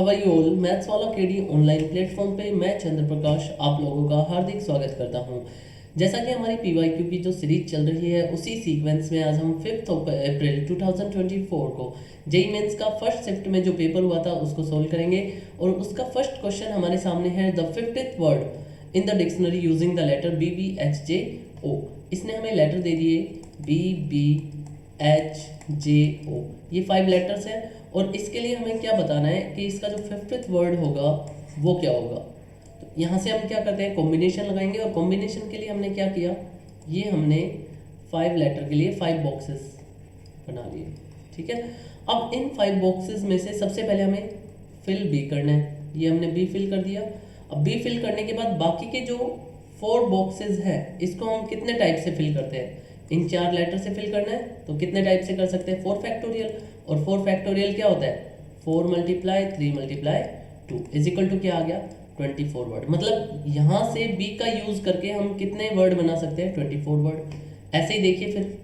How are you all. Maths वाला KD online platform पे मैं चंद्र प्रकाश आप लोगों का हार्दिक स्वागत करता हूं। जैसा कि हमारी पीवाईक्यू की जो सीरीज चल रही है उसी सीक्वेंस में आज हम 5 अप्रैल 2024 को जेईई मेंस का फर्स्ट शिफ्ट में जो पेपर हुआ था उसको सोल्व करेंगे। और उसका फर्स्ट क्वेश्चन हमारे सामने है the 50th word in the dictionary using the letter BBHJO। इसने हमें लेटर दे दिए BBHJO, ये 5 लेटर्स हैं। और इसके लिए हमें क्या बताना है कि इसका जो 50th वर्ड होगा वो क्या होगा। तो यहाँ से हम क्या करते हैं, कॉम्बिनेशन लगाएंगे। और कॉम्बिनेशन के लिए हमने क्या किया, ये हमने 5 लेटर के लिए 5 बॉक्सेस बना लिए। ठीक है, अब इन 5 बॉक्सेस में से सबसे पहले हमें फिल बी करना है। ये हमने बी फिल कर दिया। अब बी फिल करने के बाद बाकी के जो 4 बॉक्सेस हैं इसको हम कितने टाइप से फिल करते हैं, इन 4 लेटर से फिल करना है। तो कितने टाइप से कर सकते हैं, 4 फैक्टोरियल। और 4 फैक्टोरियल क्या होता है, 4 × 3 × 2 इज इक्वल टू क्या आ गया, 24 वर्ड। मतलब यहाँ से बी का यूज करके हम कितने वर्ड बना सकते हैं, 24 वर्ड। ऐसे ही देखिए फिर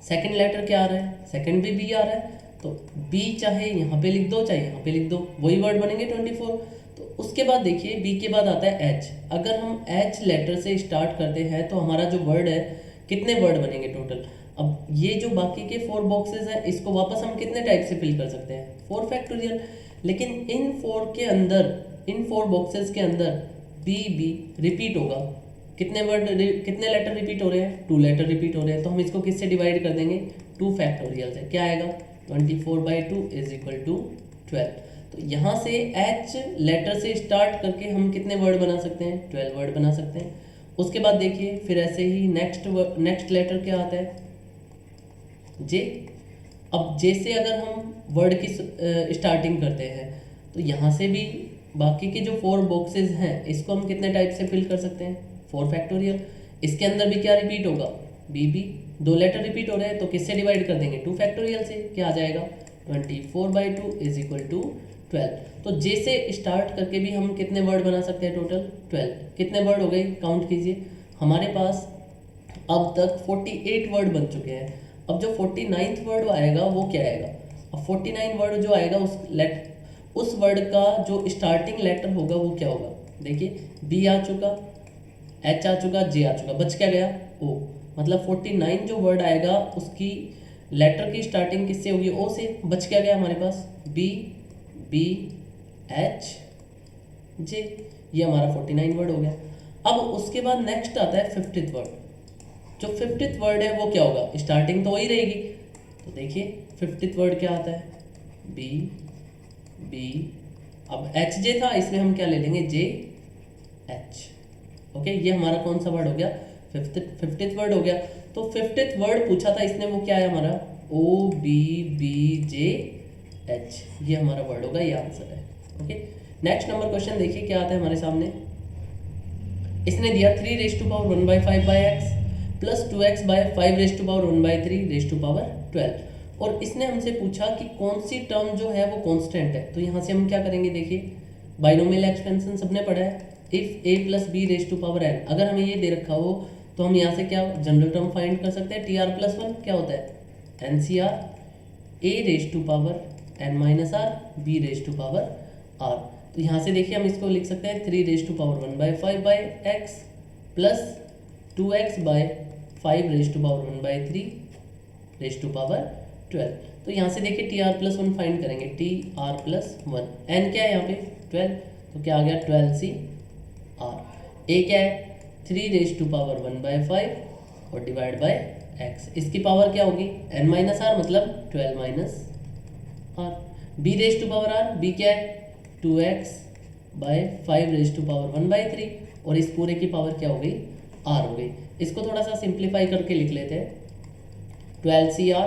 सेकंड लेटर क्या आ रहा है, सेकंड भी बी आ रहा है। तो बी चाहे यहाँ पे लिख दो चाहे यहाँ पे लिख दो, वही वर्ड बनेंगे 24। तो उसके बाद देखिए बी के बाद आता है एच। अगर हम एच लेटर से स्टार्ट करते हैं तो हमारा जो वर्ड है कितने वर्ड बनेंगे टोटल। अब ये जो बाकी के 4 बॉक्सेस हैं इसको वापस हम कितने टाइप से फिल कर सकते हैं, 4 फैक्टोरियल। लेकिन इन 4 के अंदर, इन 4 बॉक्सेस के अंदर बी बी रिपीट होगा। कितने वर्ड, कितने लेटर रिपीट हो रहे हैं, 2 लेटर रिपीट हो रहे हैं। तो हम इसको किससे डिवाइड कर देंगे, 2 फैक्टोरियल से। क्या आएगा, 24/2 इज इक्वल टू 12। तो यहाँ से एच लेटर से स्टार्ट करके हम कितने वर्ड बना सकते हैं, 12 वर्ड बना सकते हैं। उसके बाद देखिए फिर ऐसे ही नेक्स्ट लेटर क्या आता है, जे। अब जे से अगर हम वर्ड की स्टार्टिंग करते हैं तो यहाँ से भी बाकी के जो 4 बॉक्सेस हैं इसको हम कितने टाइप से फिल कर सकते हैं, 4 फैक्टोरियल। इसके अंदर भी क्या रिपीट होगा, बी बी 2 लेटर रिपीट हो रहे हैं तो किससे डिवाइड कर देंगे, 2 फैक्टोरियल से। क्या आ जाएगा, 24/2 इज इक्वल टू 12। तो जे से स्टार्ट करके भी हम कितने वर्ड बना सकते हैं, टोटल 12। कितने वर्ड हो गए, काउंट कीजिए। हमारे पास अब तक 48 वर्ड बन चुके हैं। अब जो 49th वर्ड आएगा वो क्या आएगा, अब 49 वर्ड जो आएगा उस वर्ड का जो स्टार्टिंग लेटर होगा वो क्या होगा। देखिए बी आ चुका, एच आ चुका, जे आ चुका, बच क्या गया, ओ। मतलब 49 जो वर्ड आएगा उसकी लेटर की स्टार्टिंग किससे होगी, ओ से। बच क्या गया हमारे पास, बी बी एच जे, ये हमारा 49 वर्ड हो गया। अब उसके बाद नेक्स्ट आता है 50th वर्ड। जो 50th वर्ड है वो क्या होगा, स्टार्टिंग तो वही रहेगी। तो देखिए 50th वर्ड क्या आता है, बी बी, अब एच जे था इसमें हम क्या ले लेंगे, जे एच। ओके, ये हमारा कौन सा वर्ड हो गया, 50th वर्ड हो गया। तो 50th वर्ड पूछा था इसने, वो क्या है हमारा, O B B J H, ये हमारा वर्ड होगा, ये आंसर है। ओके, नेक्स्ट नंबर क्वेश्चन देखिए क्या आता है हमारे सामने। इसने दिया 3⁵ प्लस 2x/5⁵1/3⁵12। और इसने हमसे पूछा कि कौन सी टर्म जो है वो कांस्टेंट है। तो यहाँ से हम क्या करेंगे, देखिए बाइनोमियल एक्सपेंशन सबने पढ़ा है, इफ a + b⁵n। अगर हमें ये दे रखा हो तो हम यहाँ से क्या जनरल टर्म फाइंड कर सकते हैं, tr+1 क्या होता है, NCR a⁻n−r b⁻r। तो यहाँ से देखिए हम इसको लिख सकते हैं 3⁵1/5/x प्लस 2x/5⁵1/3⁵12। तो यहाँ से देखिए tr+1 फाइंड करेंगे, tr+1, n क्या है यहाँ पे 12, तो क्या आ गया 12CR। a क्या है 3⁵1/5 और डिवाइड बाय x, इसकी पावर क्या होगी n-r, मतलब 12 - r। b⁻r, b क्या है 2x/5⁵1/3 और इस पूरे की पावर क्या हो गई, r हो गई। इसको थोड़ा सा सिंप्लीफाई करके लिख लेते हैं, 12CR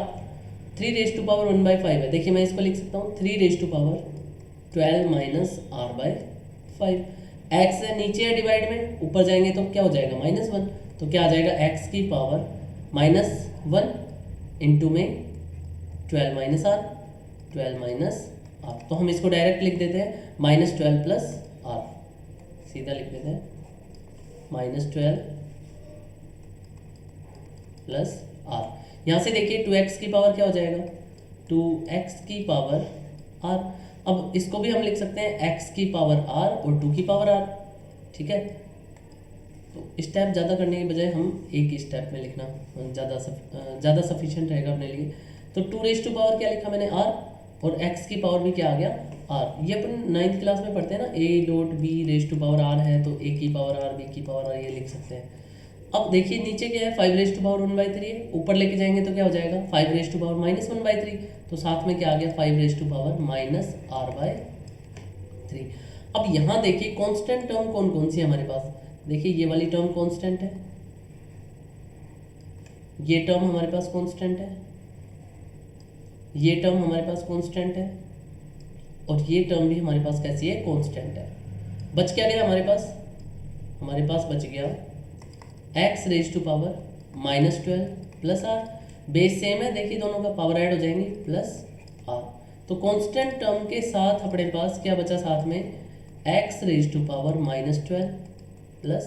3⁵1/5 है। देखिए मैं इसको लिख सकता हूँ 3⁵12 - r/5। x है नीचे है डिवाइड में, ऊपर जाएंगे तो क्या हो जाएगा -1। तो क्या आ जाएगा, x की पावर -1 इंटू में 12 - r, 12 - r। तो हम इसको डायरेक्ट लिख देते हैं -12 + r, सीधा लिख देते हैं -12 + r। यहाँ से देखिए 2x की पावर क्या हो जाएगा, 2x की पावर r। अब इसको भी हम लिख सकते हैं x की पावर r और 2 की पावर r, ठीक है। तो स्टेप ज़्यादा करने के बजाय हम एक ही स्टेप में लिखना ज़्यादा सफिशिएंट रहेगा अपने लिए। तो 2 रेज टू पावर क्या लिखा मैंने, r, और x की पावर भी क्या आ गया, r। ये अपन 9th क्लास में पढ़ते हैं ना, a dot b raise to power r है तो a की पावर r, b की पावर r, ये लिख सकते हैं। अब देखिए नीचे क्या है, 5 रेज टू पावर 1/3 है, ऊपर लेके जाएंगे तो क्या हो जाएगा 5 रेज टू पावर माइनस 1/3, तो साथ में क्या आ गया 5 raise to power minus r/3। अब यहाँ देखिए कांस्टेंट टर्म कौन कौन सी है हमारे पास, देखिए ये वाली टर्म कांस्टेंट है, ये टर्म हमारे पास कांस्टेंट है, ये टर्म हमारे पास कांस्टेंट है, और ये टर्म भी हमारे पास कैसी है, कांस्टेंट है। बच क्या गया हमारे पास, हमारे पास बच गया x raise to power -12 plus r, base same है, देखिए दोनों का पावर ऐड हो जाएंगे, प्लस r। तो कांस्टेंट टर्म के साथ अपने पास क्या बचा साथ में, x raise to power -12 plus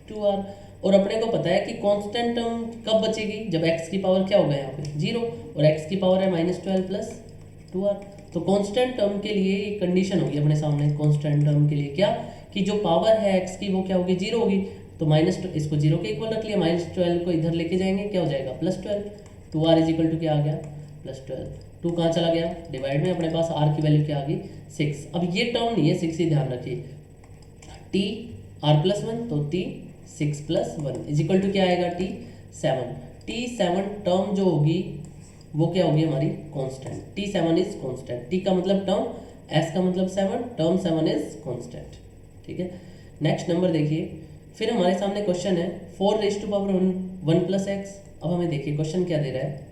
2r। और अपने को पता है कि कांस्टेंट टर्म कब बचेगी, जब x की पावर क्या होगा यहाँ पे 0, और x की पावर है -12 प्लस 2r। तो कांस्टेंट टर्म के लिए ये कंडीशन होगी अपने सामने, कांस्टेंट टर्म के लिए क्या, कि जो पावर है x की वो क्या होगी, 0 होगी। तो इसको 0 के इक्वल रख लिया, -12 को इधर लेके जाएंगे क्या हो जाएगा +12, 2r इजिकल टू क्या आ गया +12, 2 कहाँ चला गया, डिवाइड में अपने पास r की वैल्यू क्या आ गई 6। अब ये टर्म नहीं है 6 ही ध्यान रखिए, t r+1 तो t 6+1 इजिकल टू क्या आएगा t7 टर्म जो होगी वो क्या होगी हमारी constant, t7 is constant, t का मतलब टर्म, s का मतलब 7, टर्म 7 इज कांस्टेंट, ठीक है। नेक्स्ट नंबर देखिए, फिर हमारे सामने क्वेश्चन है 4 raise to power 1 plus x. अब हमें देखिए क्वेश्चन क्या दे रहा है,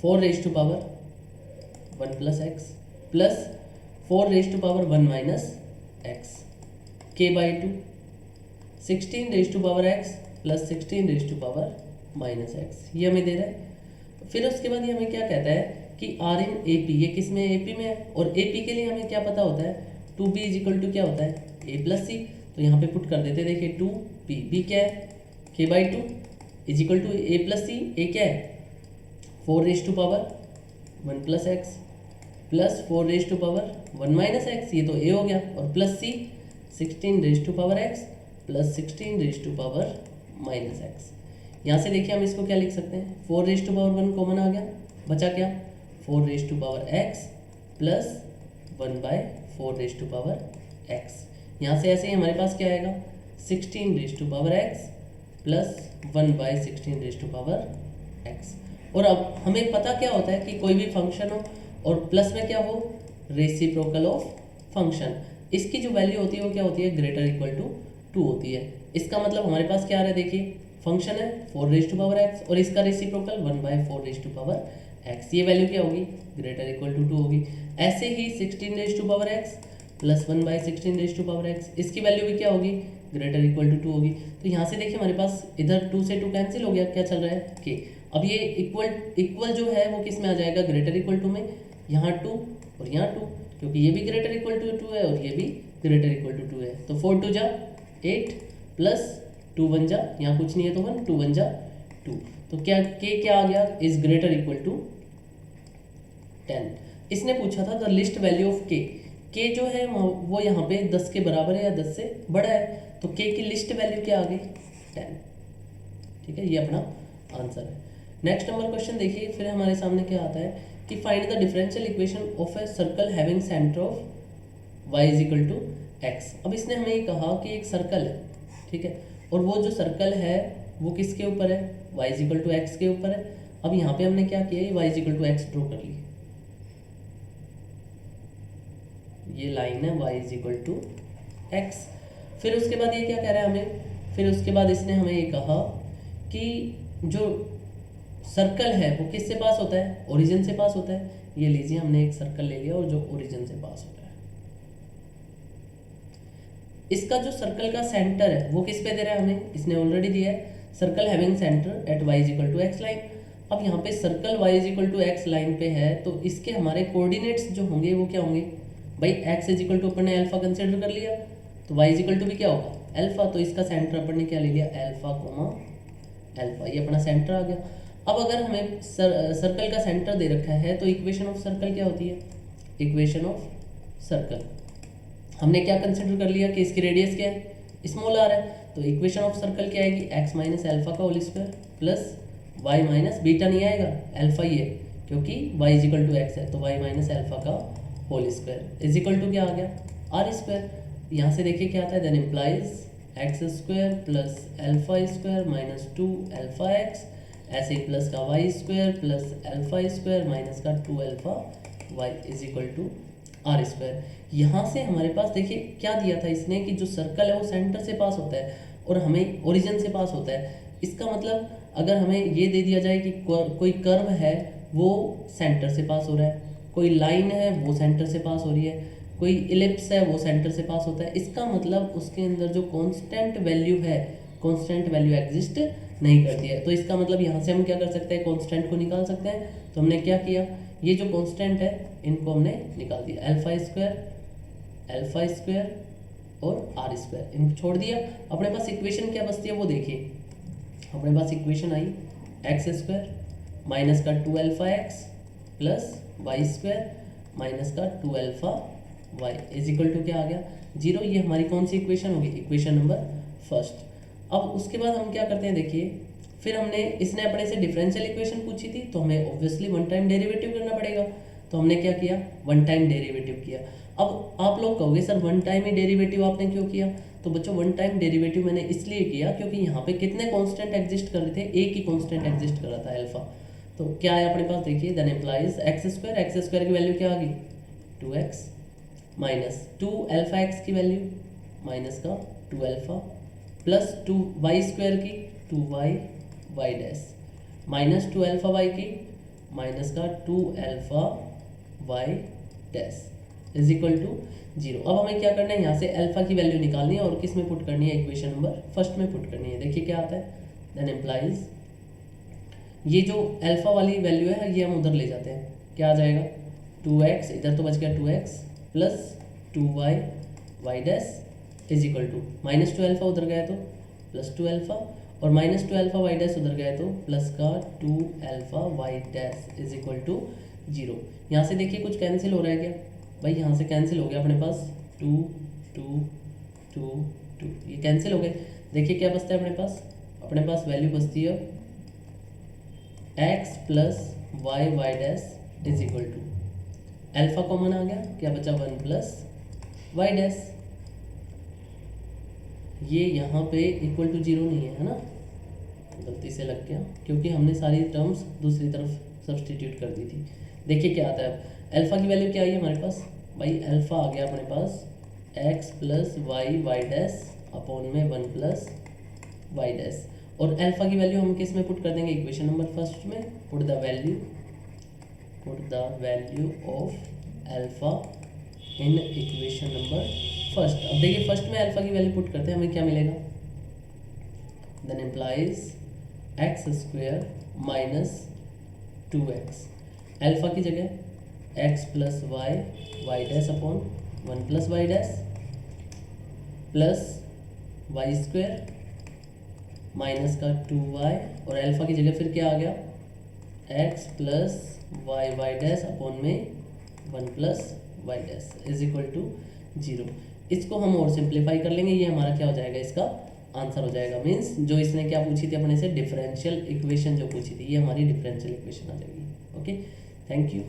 4 raise to power 1 plus x plus 4 raise to power 1 minus x k/2, 16 raise to power एक्स plus 16 raise to power minus x, ये हमें दे रहा है। फिर उसके बाद ये हमें क्या कहता है कि r इन AP, ये किस में AP में है, और AP के लिए हमें क्या पता होता है 2b इजिकल टू क्या होता है a प्लस सी। तो यहाँ पे पुट कर देते, देखिए 2b, b क्या है k/2 is equal to a plus c, a क्या है 4 raise to power 1 plus x plus 4 raise to power 1 minus x, ये तो a हो गया, और plus c 16 raise to power x plus 16 raise to power minus x. यहाँ से देखिए हम इसको क्या लिख सकते हैं, 4 रेज टू पावर 1 कॉमन आ गया, बचा क्या 4 raise to power x plus 1/4 raise to power x। यहाँ से ऐसे ही हमारे पास क्या आएगा 16 raise to power x plus 1/16 raise to power x। और अब हमें पता क्या होता है कि कोई भी फंक्शन हो और प्लस में क्या हो, रेसिप्रोकल ऑफ फंक्शन, इसकी जो वैल्यू होती है वो क्या होती है, ग्रेटर इक्वल टू 2 होती है। इसका मतलब हमारे पास क्या आ रहा है, देखिए फंक्शन है 4 रेज टू पावर x और इसका reciprocal 1/4 raise to power x, ये वैल्यू क्या होगी, ग्रेटर इक्वल टू 2 होगी। ऐसे ही 16 raise to power x plus 1/16 raise to power x, इसकी वैल्यू भी क्या होगी, ग्रेटर इक्वल टू 2 होगी। तो यहाँ से देखिए हमारे पास इधर 2 से 2 कैंसिल हो गया, क्या चल रहा है k। अब ये इक्वल जो है वो किस में आ जाएगा, ग्रेटर इक्वल टू में, यहाँ 2 और यहाँ 2, क्योंकि ये भी ग्रेटर इक्वल टू 2 है और ये भी ग्रेटर इक्वल टू 2 है। तो 4 2 जा 8 प्लस 2 1 जा, यहाँ कुछ नहीं है तो 1, 2 1 जा 2, तो क्या k क्या आ गया, इज ग्रेटर इक्वल टू 10। इसने पूछा था the least value of k जो है वो यहाँ पे 10 के बराबर है या 10 से बड़ा है, तो k की लिस्ट वैल्यू क्या आ गई 10, ठीक है, ये अपना आंसर है। नेक्स्ट नंबर क्वेश्चन देखिए, फिर हमारे सामने क्या आता है कि find the differential equation of a circle having centre of y is equal to x। अब इसने हमें ये कहा कि एक सर्कल है, ठीक है, और वो जो सर्कल है वो किसके ऊपर है, y is equal to x के ऊपर है। अब यहाँ पे हमने क्या किया, y is equal to x draw कर ली, ये लाइन है y is equal to x। फिर उसके बाद ये क्या कह रहा है हमें, फिर उसके बाद इसने हमें ये कहा कि जो सर्कल है वो किससे पास होता है, ओरिजिन से पास होता है। ये लीजिए हमने एक सर्कल ले लिया और जो ओरिजिन से पास होता है, इसका जो सर्कल का सेंटर है वो किस पे दे रहा है हमें, इसने ऑलरेडी दिया है, circle having centre at y is equal to x line. अब यहाँ पे circle y is equal to x line पे है, तो इसके हमारे कोऑर्डिनेट्स जो होंगे वो क्या होंगे भाई, x इज इक्वल टू अपन ने अल्फा कंसिडर कर लिया, तो y इज इक्वल टू भी क्या होगा अल्फा, तो इसका सेंटर अपन ने क्या ले लिया अल्फा कोमा अल्फा, ये अपना सेंटर आ गया। अब अगर हमें सर्कल का सेंटर दे रखा है तो इक्वेशन ऑफ सर्कल क्या होती है? इक्वेशन ऑफ सर्कल हमने क्या कंसिडर कर लिया कि इसकी रेडियस क्या है? स्मॉल आर है। तो इक्वेशन ऑफ सर्कल क्या आएगी? एक्स माइनस एल्फा का whole square plus y minus beta नहीं आएगा, एल्फा ही है, क्योंकि y is equal to x है, तो y माइनस एल्फा का whole square is equal to क्या आ गया? R square. यहाँ से देखिए क्या आता है, then implies x square plus alpha square minus 2 alpha x, ऐसे ही प्लस का y square plus alpha square minus का 2 alpha y is equal to r square. यहाँ से हमारे पास देखिए क्या दिया था इसने कि जो सर्कल है वो सेंटर से पास होता है और हमें ओरिजिन से पास होता है। इसका मतलब अगर हमें ये दे दिया जाए कि कोई कर्व है वो सेंटर से पास हो रहा है, कोई लाइन है वो सेंटर से पास हो रही है, कोई इलिप्स है वो सेंटर से पास होता है, इसका मतलब उसके अंदर जो कांस्टेंट वैल्यू है, कांस्टेंट वैल्यू एग्जिस्ट नहीं करती है। तो इसका मतलब यहाँ से हम क्या कर सकते हैं, कांस्टेंट को निकाल सकते हैं। तो हमने क्या किया, ये जो कांस्टेंट है इनको हमने निकाल दिया, अल्फा स्क्वायर और आर स्क्वायर इनको छोड़ दिया। अपने पास इक्वेशन क्या बचती है वो देखिए, अपने पास इक्वेशन आई एक्स स्क्वायर माइनस का 2 alpha x plus y square minus का 2 alpha y is equal to क्या आ गया? 0। ये हमारी कौन सी इक्वेशन होगी? Equation number first. अब उसके बाद हम क्या करते हैं, देखिए फिर हमने इसने अपने से डिफरेंशियल इक्वेशन पूछी थी तो हमें ऑब्वियसली वन टाइम डेरिवेटिव करना पड़ेगा। तो हमने क्या किया, वन टाइम डेरिवेटिव किया। अब आप लोग कहोगे सर वन टाइम ही डेरिवेटिव आपने क्यों किया? तो बच्चों वन टाइम डेरिवेटिव मैंने इसलिए किया क्योंकि यहाँ पे कितने कांस्टेंट एग्जिस्ट कर रहे थे, एक ही कांस्टेंट एग्जिस्ट कर रहा था अल्फा। तो क्या है अपने पास, देखिए देन इम्प्लाइज एक्स स्क्वायर की वैल्यू क्या आ गई? 2x माइनस 2 अल्फा एक्स की वैल्यू माइनस का 2 अल्फा प्लस 2 वाई स्क्वायर की 2y y dash minus 2 alpha y की माइनस का 2 alpha y dash is equal to 0। अब हमें क्या करना है, यहाँ से अल्फा की वैल्यू निकालनी है और किस में पुट करनी है? इक्वेशन नंबर फर्स्ट में पुट करनी है। देखिए क्या आता है, देन इम्प्लाइज ये जो अल्फा वाली वैल्यू है ये हम उधर ले जाते हैं, क्या आ जाएगा? 2x इधर तो बच गया 2x plus 2y y dash is equal to minus 2 alpha उधर गया तो प्लस 2 अल्फा और माइनस 2 अल्फा वाई डैश उधर गया तो प्लस का 2 alpha y dash is equal to 0। यहाँ से देखिए कुछ कैंसिल हो रहा है क्या भाई? यहाँ से कैंसिल हो गया अपने पास 2 2 2 2, ये कैंसिल हो गए। देखिए क्या बचता है अपने पास? अपने पास वैल्यू बचती है x plus y y dash is equal to alpha common आ गया, क्या बचा? 1 प्लस वाई डैश। ये यहाँ पे इक्वल टू 0 नहीं है ना, गलती से लग गया क्योंकि हमने सारी टर्म्स दूसरी तरफ सब्सटीट्यूट कर दी थी। देखिए क्या आता है अब, अल्फा की वैल्यू क्या आई है हमारे पास भाई? अल्फा आ गया अपने पास x plus y y dash upon में 1 प्लस वाई डैश। और अल्फा की वैल्यू हम किस में पुट कर देंगे? इक्वेशन नंबर फर्स्ट में। Put the value of alpha in equation number first. अब देखिए फर्स्ट में अल्फा की वैल्यू पुट करते हैं, हमें क्या मिलेगा? Then implies x square minus 2x, alpha की जगह x plus y dash upon 1 plus y dash plus y square minus का 2y और अल्फा की जगह फिर क्या आ गया? x plus y dash upon में 1 plus y dash is equal to 0। इसको हम और सिंप्लीफाई कर लेंगे, ये हमारा क्या हो जाएगा? इसका आंसर हो जाएगा। मीन्स जो इसने क्या पूछी थी अपने से, डिफरेंशियल इक्वेशन जो पूछी थी, ये हमारी डिफरेंशियल इक्वेशन आ जाएगी। Okay, thank you.